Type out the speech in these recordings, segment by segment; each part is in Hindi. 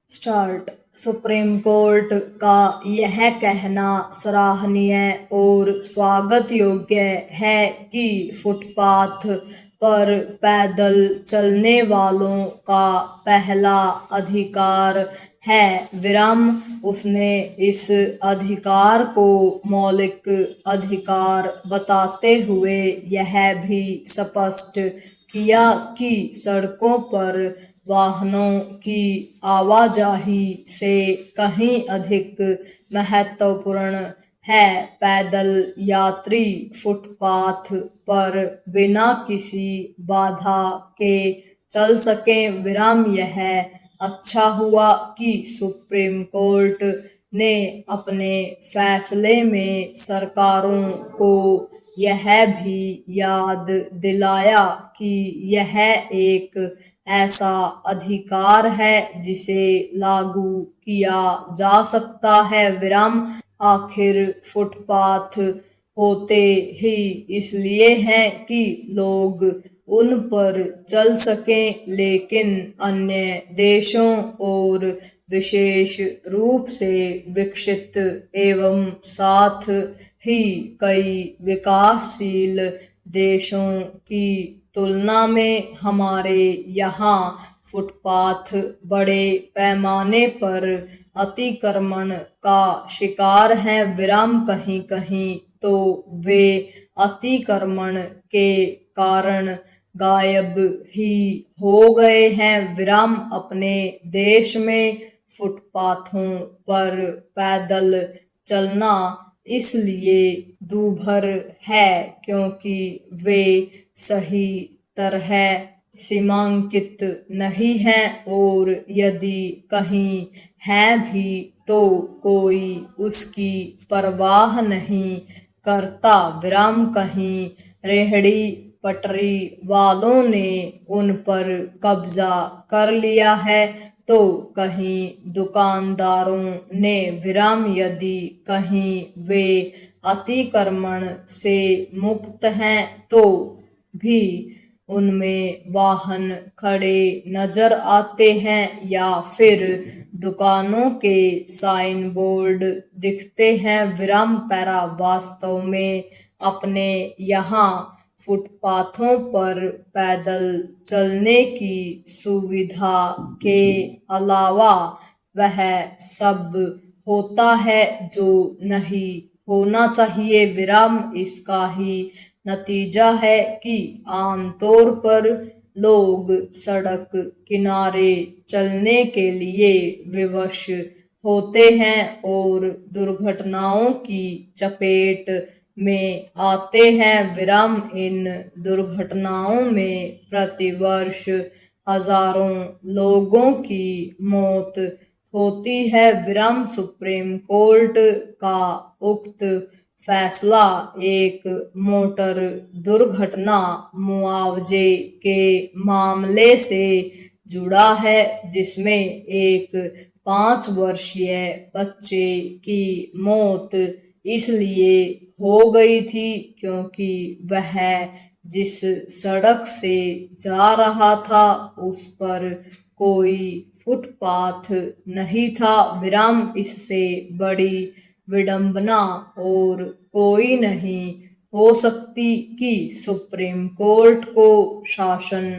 स्टार्ट। सुप्रीम कोर्ट का यह कहना सराहनीय और स्वागत योग्य है कि फुटपाथ पर पैदल चलने वालों का पहला अधिकार है। उसने इस अधिकार को मौलिक अधिकार बताते हुए यह भी स्पष्ट किया कि सड़कों पर वाहनों की आवाजाही से कहीं अधिक महत्वपूर्ण है पैदल यात्री फुटपाथ पर बिना किसी बाधा के चल सकें। यह अच्छा हुआ कि सुप्रीम कोर्ट ने अपने फैसले में सरकारों को यह भी याद दिलाया कि यह एक ऐसा अधिकार है जिसे लागू किया जा सकता है। आखिर फुटपाथ होते ही इसलिए हैं कि लोग उन पर चल सकें, लेकिन अन्य देशों और विशेष रूप से विकसित एवं साथ ही कई विकासशील देशों की तुलना में हमारे यहाँ फुटपाथ बड़े पैमाने पर अतिक्रमण का शिकार हैं। कहीं कहीं तो वे अतिक्रमण के कारण गायब ही हो गए हैं। अपने देश में फुटपाथों पर पैदल चलना इसलिए दूभर है क्योंकि वे सही तरह सीमांकित नहीं हैं, और यदि कहीं हैं भी तो कोई उसकी परवाह नहीं करता। कहीं रेहड़ी पटरी वालों ने उन पर कब्जा कर लिया है तो कहीं दुकानदारों ने। यदि कहीं वे अतिक्रमण से मुक्त हैं तो भी उनमें वाहन खड़े नजर आते हैं या फिर दुकानों के साइन बोर्ड दिखते हैं। वास्तव में अपने यहाँ फुटपाथों पर पैदल चलने की सुविधा के अलावा वह सब होता है जो नहीं होना चाहिए। इसका ही नतीजा है कि आमतौर पर लोग सड़क किनारे चलने के लिए विवश होते हैं और दुर्घटनाओं की चपेट में आते हैं। इन दुर्घटनाओं में प्रतिवर्ष हजारों लोगों की मौत होती है। सुप्रीम कोर्ट का उक्त फैसला एक मोटर दुर्घटना मुआवजे के मामले से जुड़ा है जिसमें एक 5 वर्षीय बच्चे की मौत इसलिए हो गई थी क्योंकि वह जिस सड़क से जा रहा था उस पर कोई फुटपाथ नहीं था। इससे बड़ी विडंबना और कोई नहीं हो सकती कि सुप्रीम कोर्ट को शासन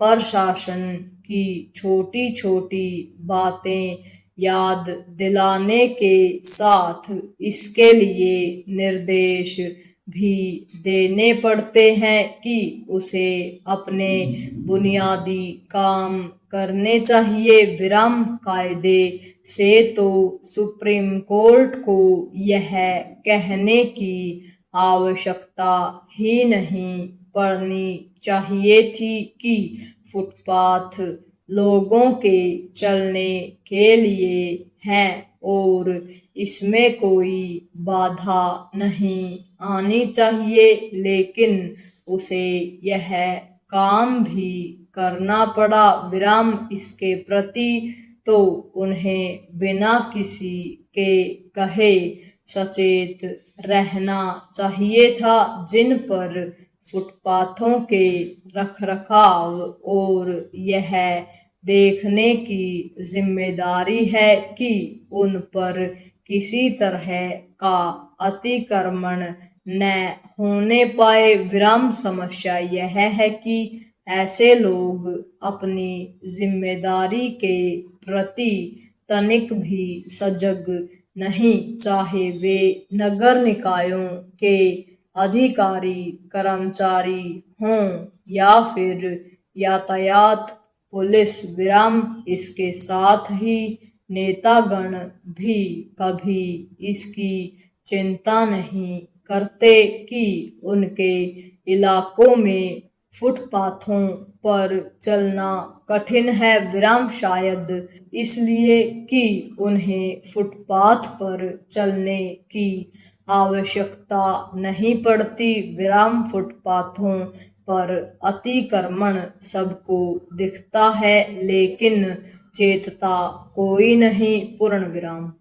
प्रशासन की छोटी छोटी बातें याद दिलाने के साथ इसके लिए निर्देश भी देने पड़ते हैं कि उसे अपने बुनियादी काम करने चाहिए। कायदे से तो सुप्रीम कोर्ट को यह कहने की आवश्यकता ही नहीं पड़नी चाहिए थी कि फुटपाथ लोगों के चलने के लिए हैं और इसमें कोई बाधा नहीं आनी चाहिए, लेकिन उसे यह काम भी करना पड़ा। इसके प्रति तो उन्हें बिना किसी के कहे सचेत रहना चाहिए था। जिन पर फुटपाथों के रखरखाव और यह देखने की जिम्मेदारी है कि उन पर किसी तरह का अतिक्रमण न होने पाए। विराम समस्या यह है कि ऐसे लोग अपनी जिम्मेदारी के प्रति तनिक भी सजग नहीं, चाहे वे नगर निकायों के अधिकारी कर्मचारी हों या फिर यातायात पुलिस। विराम इसके साथ ही नेतागण भी कभी इसकी चिंता नहीं करते कि उनके इलाकों में फुटपाथों पर चलना कठिन है। विराम शायद इसलिए कि उन्हें फुटपाथ पर चलने की आवश्यकता नहीं पड़ती। विराम फुटपाथों पर अतिक्रमण सबको दिखता है, लेकिन चेतता कोई नहीं। पूर्ण विराम।